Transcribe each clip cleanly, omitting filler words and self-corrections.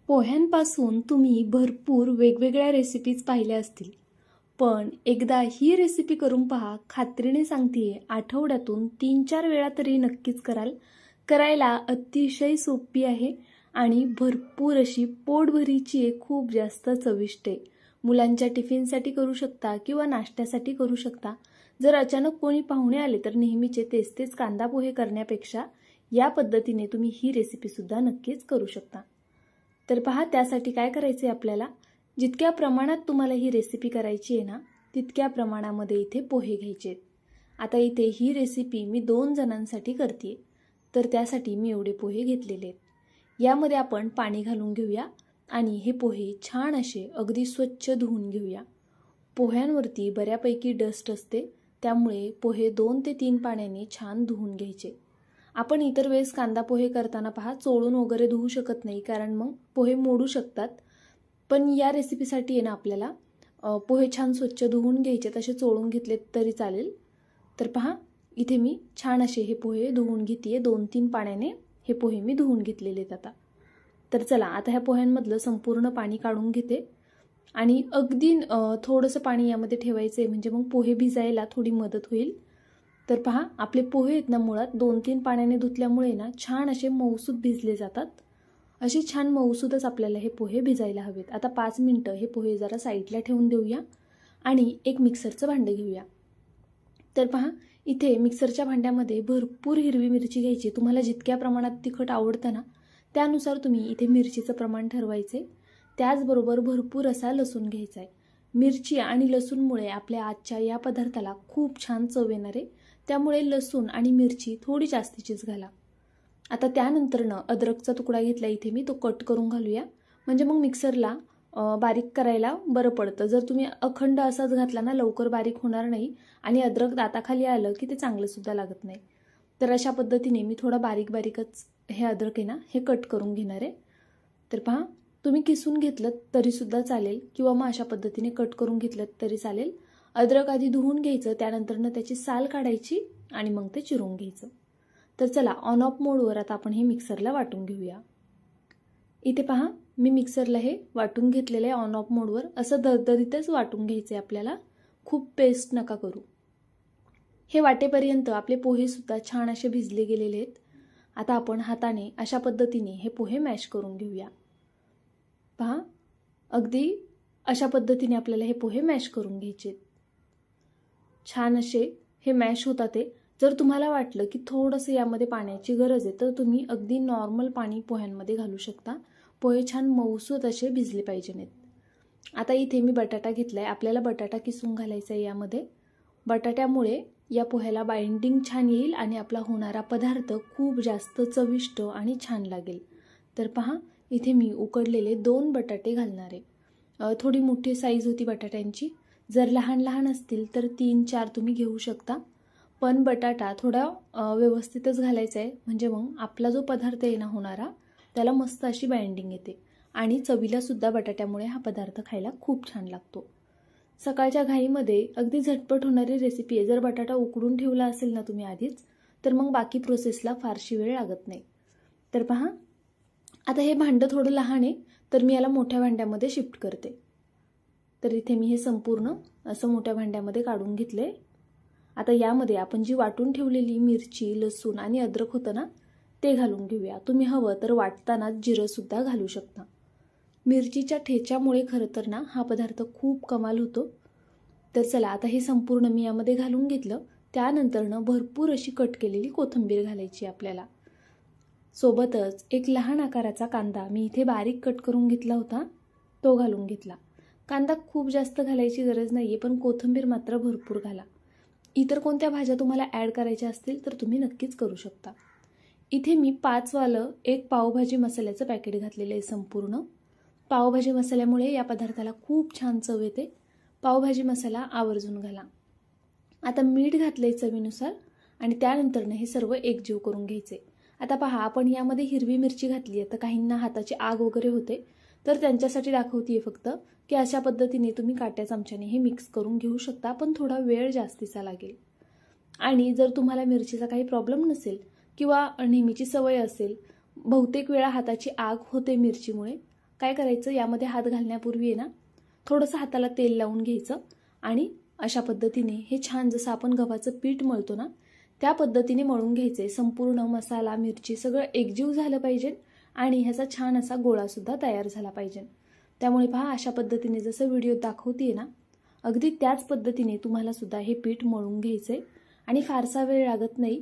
पोह्यांपासून तुम्ही भरपूर वेगवेगळ्या रेसिपीज पाहिल्या असतील, पण एकदा ही रेसिपी करून पहा. खात्रीने सांगतेय, आठवड्यातून 3-4 वेळा तरी नक्कीच कराल. करायला अतिशय सोपी आहे आणि भरपूर अशी पोटभरीची आहे, खूप जास्त चविष्ट आहे. मुलांच्या टिफिनसाठी करू शकता किंवा नाश्त्यासाठी करू शकता. जर अचानक कोणी पाहुणे आले तर नेहमीचे तेच तेच कांदा पोहे करण्यापेक्षा या पद्धतीने तुम्ही ही रेसिपीसुद्धा नक्कीच करू शकता. तर पहा, त्यासाठी काय करायचे आपल्याला, जितक्या प्रमाणात तुम्हाला ही रेसिपी करायची आहे ना, तितक्या प्रमाणामध्ये इथे पोहे घ्यायचे आहेत. आता इथे ही रेसिपी मी 2 जणांसाठी करते, तर त्यासाठी मी एवढे पोहे घेतलेले आहेत. यामध्ये आपण पाणी घालून घेऊया आणि हे पोहे छान असे अगदी स्वच्छ धुवून घेऊया. पोह्यांवरती बऱ्यापैकी डस्ट असते, त्यामुळे पोहे 2 ते 3 पाण्याने छान धुवून घ्यायचे. आपण इतर वेळेस कांदा पोहे करताना पहा चोळून वगैरे धुवू शकत नाही, कारण मग पोहे मोडू शकतात. पण या रेसिपीसाठी आहे ना, आपल्याला पोहे छान स्वच्छ धुवून घ्यायचे, तसे चोळून घेतले तरी चालेल. तर पहा, इथे मी छान असे हे पोहे धुवून घेते. 2-3 पाण्याने हे पोहे मी धुवून घेतलेले आहेत. तर चला, आता ह्या पोह्यांमधलं संपूर्ण पाणी काढून घेते आणि अगदी थोडंसं पाणी यामध्ये ठेवायचं आहे, म्हणजे मग पोहे भिजायला थोडी मदत होईल. तर पहा, आपले पोहे आहेत ना, मुळात 2-3 पाण्याने धुतल्यामुळे ना छान असे मऊसूद भिजले जातात. असे छान मऊसूदच आपल्याला हे पोहे भिजायला हवेत. आता 5 मिनटं हे पोहे जरा साईडला ठेवून देऊया आणि एक मिक्सरचं भांडं घेऊया. तर पहा, इथे मिक्सरच्या भांड्यामध्ये भरपूर हिरवी मिरची घ्यायची. तुम्हाला जितक्या प्रमाणात तिखट आवडतं ना, त्यानुसार तुम्ही इथे मिरचीचं प्रमाण ठरवायचे. त्याचबरोबर भरपूर असा लसूण घ्यायचा आहे. मिरची आणि लसूणमुळे आपल्या आजच्या या पदार्थाला खूप छान चव येणार आहे, त्यामुळे लसूण आणि मिरची थोडी जास्तीचीच घाला. आता त्यानंतरनं अद्रकचा तुकडा घेतला इथे मी, तो कट करून घालूया, म्हणजे मग मिक्सरला बारीक करायला बरं पडतं. जर तुम्ही अखंड असाच घातला ना, लवकर बारीक होणार नाही आणि अद्रक दाताखाली आलं की ते चांगलंसुद्धा लागत नाही. तर अशा पद्धतीने मी थोडा बारीकच हे अद्रक आहे ना, हे कट करून घेणार आहे. तर पहा, तुम्ही किसून घेतलं तरीसुद्धा चालेल किंवा मग अशा पद्धतीने कट करून घेतलं तरी चालेल. अद्रक आधी धुवून घ्यायचं, त्यानंतरनं त्याची साल काढायची आणि मग ते चिरून घ्यायचं. तर चला, ऑन ऑफ मोडवर आता आपण हे मिक्सरला वाटून घेऊया. इथे पहा, मी मिक्सरला हे वाटून घेतलेलं आहे ऑन ऑफ मोडवर. असं दरदरीतच वाटून घ्यायचं आहे आपल्याला, खूप पेस्ट नका करू. हे वाटेपर्यंत आपले पोहेसुद्धा छान असे भिजले गेलेले आहेत. आता आपण हाताने अशा पद्धतीने हे पोहे मॅश करून घेऊया. पहा, अगदी अशा पद्धतीने आपल्याला हे पोहे मॅश करून घ्यायचे. छान असे हे मॅश होतात ते. जर तुम्हाला वाटलं की थोडंसं यामध्ये पाण्याची गरज आहे, तर तुम्ही अगदी नॉर्मल पाणी पोह्यांमध्ये घालू शकता. पोहे छान मऊसूत असे भिजले पाहिजे नाहीत. आता इथे मी बटाटा घेतला आहे. आपल्याला बटाटा किसून घालायचा आहे यामध्ये. बटाट्यामुळे या पोह्याला बाइंडिंग छान येईल आणि आपला होणारा पदार्थ खूप जास्त चविष्ट आणि छान लागेल. तर पहा, इथे मी उकडलेले 2 बटाटे घालणार आहे. थोडी मोठी साईज होती बटाट्यांची. जर लहान लहान असतील तर 3-4 तुम्ही घेऊ शकता, पण बटाटा थोडा व्यवस्थितच घालायचा आहे, म्हणजे मग आपला जो पदार्थ आहे ना होणारा, त्याला मस्त अशी बाइंडिंग येते आणि चवीलासुद्धा बटाट्यामुळे हा पदार्थ खायला खूप छान लागतो. सकाळच्या घाईमध्ये अगदी झटपट होणारी रेसिपी आहे. जर बटाटा उकडून ठेवला असेल ना तुम्ही आधीच, तर मग बाकी प्रोसेसला फारशी वेळ लागत नाही. तर पहा, आता हे भांडं थोडं लहान आहे, तर मी याला मोठ्या भांड्यामध्ये शिफ्ट करते. तर इथे मी हे संपूर्ण असं मोठ्या भांड्यामध्ये काढून घेतले. आता यामध्ये आपण जी वाटून ठेवलेली मिरची, लसूण आणि अद्रक होतं ना, ते घालून घेऊया. तुम्ही हवं तर वाटताना जिरंसुद्धा घालू शकता. मिरचीच्या ठेच्यामुळे खरं तर ना हा पदार्थ खूप कमाल होतो. तर चला, आता हे संपूर्ण मी यामध्ये घालून घेतलं. त्यानंतरनं भरपूर अशी कट केलेली कोथिंबीर घालायची आपल्याला. सोबतच एक लहान आकाराचा कांदा मी इथे बारीक कट करून घेतला होता, तो घालून घेतला. कांदा खूप जास्त घालायची गरज नाही आहे, पण कोथिंबीर मात्र भरपूर घाला. इतर कोणत्या भाज्या तुम्हाला ॲड करायच्या असतील तर तुम्ही नक्कीच करू शकता. इथे मी 5 वालं एक पावभाजी मसाल्याचं पॅकेट घातलेलं आहे संपूर्ण. पावभाजी मसाल्यामुळे या पदार्थाला खूप छान चव येते. पावभाजी मसाला आवर्जून घाला. आता मीठ घातलंय चवीनुसार आणि त्यानंतरनं हे सर्व एकजीव करून घ्यायचे. आता पहा, आपण यामध्ये हिरवी मिरची घातली आहे, तर काहींना हाताची आग वगैरे होते, तर त्यांच्यासाठी दाखवते फक्त की अशा पद्धतीने तुम्ही काट्या चमच्याने हे मिक्स करून घेऊ शकता, पण थोडा वेळ जास्तीचा लागेल. आणि जर तुम्हाला मिरचीचा काही प्रॉब्लेम नसेल किंवा नेहमीची सवय असेल, बहुतेक वेळा हाताची आग होते मिरचीमुळे, काय करायचं, यामध्ये हात घालण्यापूर्वी आहे ना थोडंसं हाताला तेल लावून घ्यायचं आणि अशा पद्धतीने हे छान जसं आपण गव्हाचं पीठ मळतो ना त्या पद्धतीने मळून घ्यायचे. संपूर्ण मसाला मिरची सगळं एकजीव झालं पाहिजे आणि ह्याचा छान असा गोळासुद्धा तयार झाला पाहिजे. त्यामुळे पहा अशा पद्धतीने जसं व्हिडिओ दाखवते ना अगदी त्याच पद्धतीने तुम्हाला सुद्धा हे पीठ मळून घ्यायचंय आणि फारसा वेळ लागत नाही.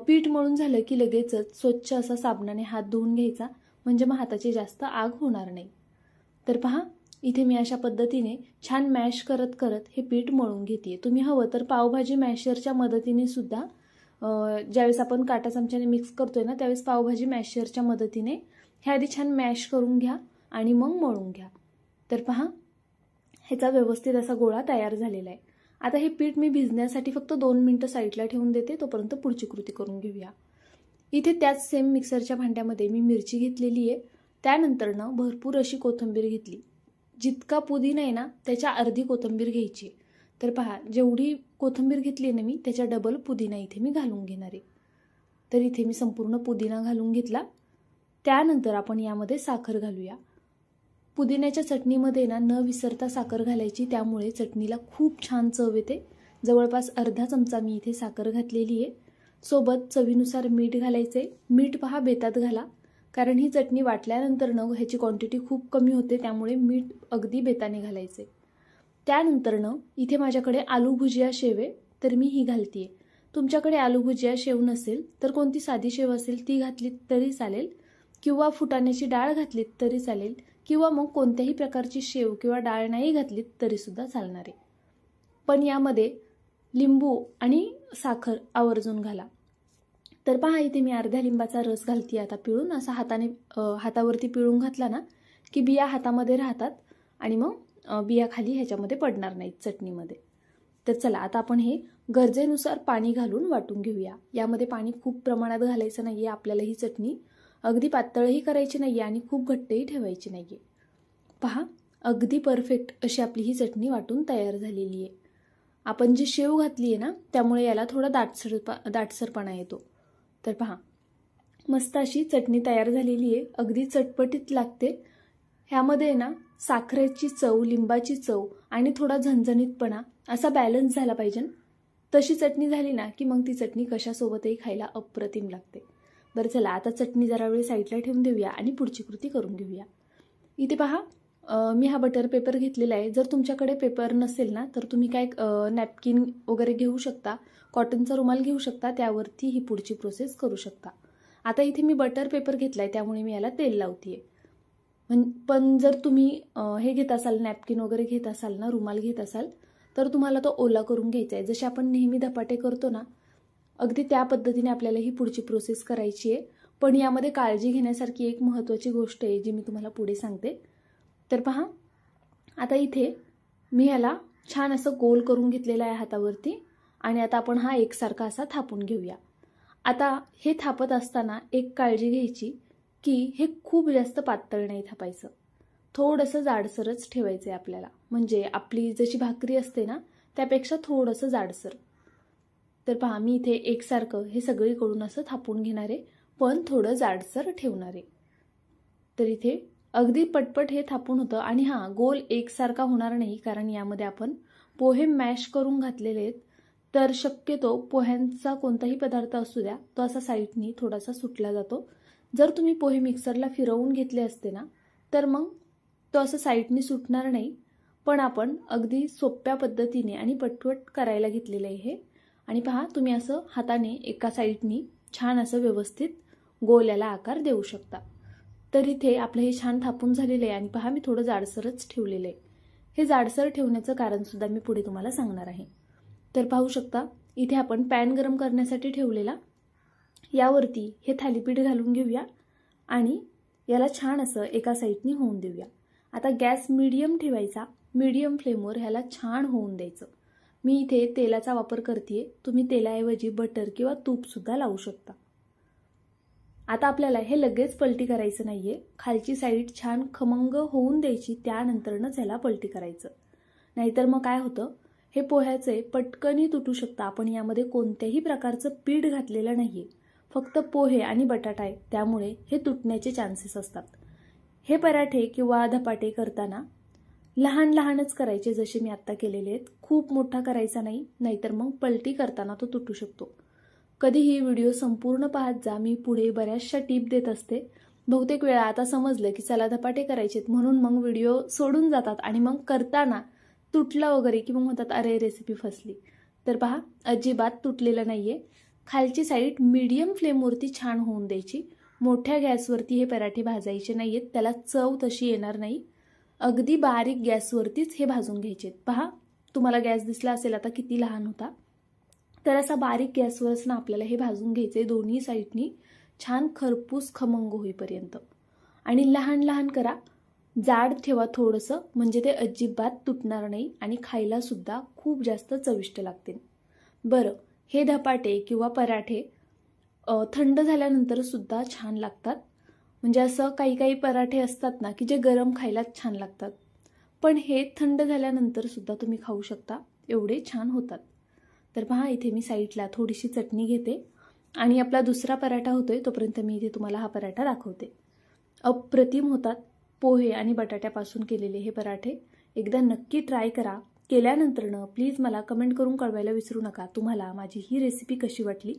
पीठ मळून झालं की लगेचच स्वच्छ असा साबणाने हात धुवून घ्यायचा, म्हणजे मग हाताची जास्त आग होणार नाही. तर पहा इथे मी अशा पद्धतीने छान मॅश करत करत हे पीठ मळून घेते. तुम्ही हवं तर पावभाजी मॅशरच्या मदतीने सुद्धा ज्यावेळेस आपण काटा चमच्याने मिक्स करतोय ना त्यावेळेस पावभाजी मॅशरच्या मदतीने हे आधी छान मॅश करून घ्या आणि मग मळून घ्या. तर पहा ह्याचा व्यवस्थित असा गोळा तयार झालेला आहे. आता हे पीठ मी भिजण्यासाठी फक्त 2 मिनिटं साईडला ठेवून देते, तोपर्यंत पुढची कृती करून घेऊया. इथे त्याच सेम मिक्सरच्या भांड्यामध्ये मी मिरची घेतलेली आहे. त्यानंतर ना भरपूर अशी कोथिंबीर घेतली. जितका पुदिना आहे ना त्याच्या अर्धी कोथिंबीर घ्यायची. तर पहा जेवढी कोथिंबीर घेतली आहे ना मी त्याच्या डबल पुदिना इथे मी घालून घेणार आहे. तर इथे मी संपूर्ण पुदिना घालून घेतला. त्यानंतर आपण यामध्ये साखर घालूया. पुदिन्याच्या चटणीमध्ये ना न विसरता साखर घालायची, त्यामुळे चटणीला खूप छान चव येते. जवळपास अर्धा चमचा मी इथे साखर घातलेली आहे. सोबत चवीनुसार मीठ घालायचे. मीठ पहा बेतात घाला, कारण ही चटणी वाटल्यानंतर न ह्याची क्वांटिटी खूप कमी होते, त्यामुळे मीठ अगदी बेताने घालायचे. त्यानंतर न इथे माझ्याकडे आलू भुजिया शेव आहे, तर मी ही घालतीये. तुमच्याकडे आलू भुजिया शेव नसेल तर कोणती साधी शेव असेल ती घातली तरी चालेल, किंवा फुटाण्याची डाळ घातलीत तरी चालेल, किंवा मग कोणत्याही प्रकारची शेव किंवा डाळ नाही घातलीत तरी सुद्धा चालणार आहे. पण यामध्ये लिंबू आणि साखर आवर्जून घाला. तर पहा इथे मी अर्ध्या लिंबाचा रस घालते आता पिळून. असा हातावरती पिळून घातला ना की बिया हातामध्ये राहतात आणि मग बिया खाली ह्याच्यामध्ये पडणार नाहीत चटणीमध्ये. तर चला आता आपण हे गरजेनुसार पाणी घालून वाटून घेऊया. यामध्ये पाणी खूप प्रमाणात घालायचं नाहीये. आपल्याला ही चटणी अगदी पातळही करायची नाहीये आणि खूप घट्टही ठेवायची नाहीये. पहा अगदी परफेक्ट अशी आपली ही चटणी वाटून तयार झालेली आहे. आपण जी शेव घातली आहे ना त्यामुळे याला थोडा दाटसरपणा येतो. तर पहा मस्त अशी चटणी तयार झालेली आहे. अगदी चटपटीत लागते. ह्यामध्ये ना साखरेची चव, लिंबाची चव आणि थोडा झणझणीतपणा असा बॅलन्स झाला पाहिजे. तशी चटणी झाली ना की मग ती चटणी कशासोबतही खायला अप्रतिम लागते. बरं चला आता चटणी जरा वेळ साईडला ठेवून देऊया आणि पुढची कृती करून घेऊया. इथे पहा मी हा बटर पेपर घेतलेला आहे. जर तुमच्याकडे पेपर नसेल ना तर तुम्ही काय नॅपकिन वगैरे घेऊ शकता, कॉटनचा रुमाल घेऊ शकता, त्यावरती ही पुढची प्रोसेस करू शकता. आता इथे मी बटर पेपर घेतलाय त्यामुळे मी याला तेल लावतीये. पण जर तुम्ही हे घेत असाल, नॅपकिन वगैरे घेत असाल ना, रुमाल घेत असाल तर तुम्हाला तो ओला करून घ्यायचा आहे. जसे आपण नेहमी धपाटे करतो ना अगदी त्या पद्धतीने आपल्याला ही पुढची प्रोसेस करायची आहे. पण यामध्ये काळजी घेण्यासारखी एक महत्त्वाची गोष्ट आहे जी मी तुम्हाला पुढे सांगते. तर पहा आता इथे मी याला छान असं गोल करून घेतलेलं आहे हातावरती आणि आता आपण हा एकसारखा असा थापून घेऊया. आता हे थापत असताना एक काळजी घ्यायची की हे खूप जास्त पातळ नाही थापायचं, थोडंसं जाडसरच ठेवायचं आहे आपल्याला. म्हणजे आपली जशी भाकरी असते ना त्यापेक्षा थोडंसं जाडसर. तर पहा मी इथे एकसारखं हे सगळीकडून असं थापून घेणार आहे, पण थोडं जाडसर ठेवणार आहे. तर इथे अगदी पटपट हे थापून होतं. आणि हां, गोल एकसारखा होणार नाही कारण यामध्ये आपण पोहे मॅश करून घातलेले आहेत. तर शक्यतो पोह्यांचा कोणताही पदार्थ असू द्या तो असा साईडनी थोडासा सुटला जातो. जर तुम्ही पोहे मिक्सरला फिरवून घेतले असते ना तर मग तो असं साईडनी सुटणार नाही. पण आपण अगदी सोप्या पद्धतीने आणि पटपट करायला घेतलेलं आहे हे. आणि पहा तुम्ही असं हाताने एका साईडनी छान असं व्यवस्थित गोल याला आकार देऊ शकता. तर इथे आपलं हे छान थापून झालेलं आहे आणि पहा मी थोडं जाडसरच ठेवलेलं आहे. हे जाडसर ठेवण्याचं कारण सुद्धा मी पुढे तुम्हाला सांगणार आहे. तर पाहू शकता इथे आपण पॅन गरम करण्यासाठी ठेवलेला, यावरती हे थालीपीठ घालून घेऊया आणि याला छान असं एका साईडनी होऊन देऊया. आता गॅस मीडियम ठेवायचा, मीडियम फ्लेमवर ह्याला छान होऊन द्यायचं. मी इथे तेलाचा वापर करते, तुम्ही तेलाऐवजी बटर किंवा तूप सुद्धा लावू शकता. आता आपल्याला हे लगेच पलटी करायचं नाहीये, खालची साईड छान खमंग होऊन द्यायची, त्यानंतरच ह्याला पलटी करायचं. नाहीतर मग काय होतं, हे पोह्याचे पटकनी तुटू शकतं. आपण यामध्ये कोणत्याही प्रकारचं पीठ घातलेलं नाहीये, फक्त पोहे आणि बटाटा आहे, त्यामुळे हे तुटण्याचे चान्सेस असतात. हे पराठे किंवा धपाटे करताना लहान लहानच करायचे, जसे मी आत्ता केलेले आहेत. खूप मोठा करायचा नाही, नाहीतर मग पलटी करताना तो तुटू शकतो. कधीही व्हिडिओ संपूर्ण पाहत जा. मी पुढे बऱ्याचशा टिप देत असते. बहुतेक वेळा आता समजलं की चला धपाटे करायचेत म्हणून मग व्हिडिओ सोडून जातात आणि मग करताना तुटला वगैरे की मग म्हणतात अरे रेसिपी फसली. तर पहा, अजिबात तुटलेलं नाहीये. खालची साईड मीडियम फ्लेमवरती छान होऊन द्यायची. मोठ्या गॅसवरती हे पराठे भाजायचे नाहीयेत, त्याला चव तशी येणार नाही. अगदी बारीक गॅसवरतीच हे भाजून घ्यायचे. पहा, तुम्हाला गॅस दिसला असेल आता किती लहान होता. तर असा बारीक गॅसवरच ना आपल्याला हे भाजून घ्यायचे, दोन्ही साईडनी छान खरपूस खमंग होईपर्यंत. आणि लहान लहान करा, जाड ठेवा थोडंसं, म्हणजे ते अजिबात तुटणार नाही आणि खायला सुद्धा खूप जास्त चविष्ट लागतील. बरं, हे धपाटे किंवा पराठे थंड झाल्यानंतर सुद्धा छान लागतात. म्हणजे असं काही काही पराठे असतात ना की जे गरम खायला छान लागतात, पण हे थंड झाल्यानंतर सुद्धा तुम्ही खाऊ शकता, एवढे छान होतात. तर पहा, इथे मी साईडला थोडीशी चटणी घेते आणि आपला दुसरा पराठा होतोय तोपर्यंत मी इथे तुम्हाला हा पराठा दाखवते. अप्रतिम होतात. पोहे आणि बटाट्यापासून केलेले हे पराठे एकदा नक्की ट्राय करा. केल्यानंतरनं प्लीज मला कमेंट करून कळवायला विसरू नका तुम्हाला माझी ही रेसिपी कशी वाटली,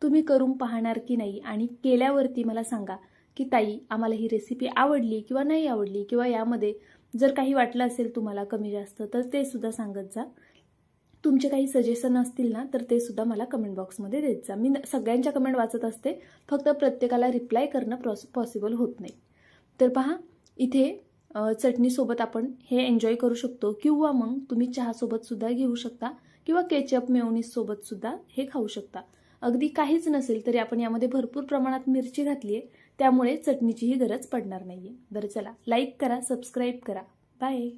तुम्ही करून पाहणार की नाही, आणि केल्यावरती मला सांगा की ताई आम्हाला ही रेसिपी आवडली किंवा नाही आवडली, किंवा यामध्ये जर काही वाटलं असेल तुम्हाला कमी जास्त तर ते सुद्धा सांगत जा. तुमचे काही सजेशन असतील ना तर ते सुद्धा मला कमेंट बॉक्समध्ये देत जा. मी सगळ्यांच्या कमेंट वाचत असते, फक्त प्रत्येकाला रिप्लाय करणं पॉसिबल होत नाही. तर पहा, इथे चटणीसोबत आपण हे एन्जॉय करू शकतो, किंवा मग तुम्ही चहासोबत सुद्धा घेऊ शकता, किंवा केचप मेयोनीज सोबत सुद्धा हे खाऊ शकता. अगदी काहीच नसेल तरी आपण यामध्ये भरपूर प्रमाणात मिरची घातली आहे, त्यामुळे चटणीचीही गरज पडणार नाहीये. बरं चला, लाईक करा, सबस्क्राईब करा. बाय.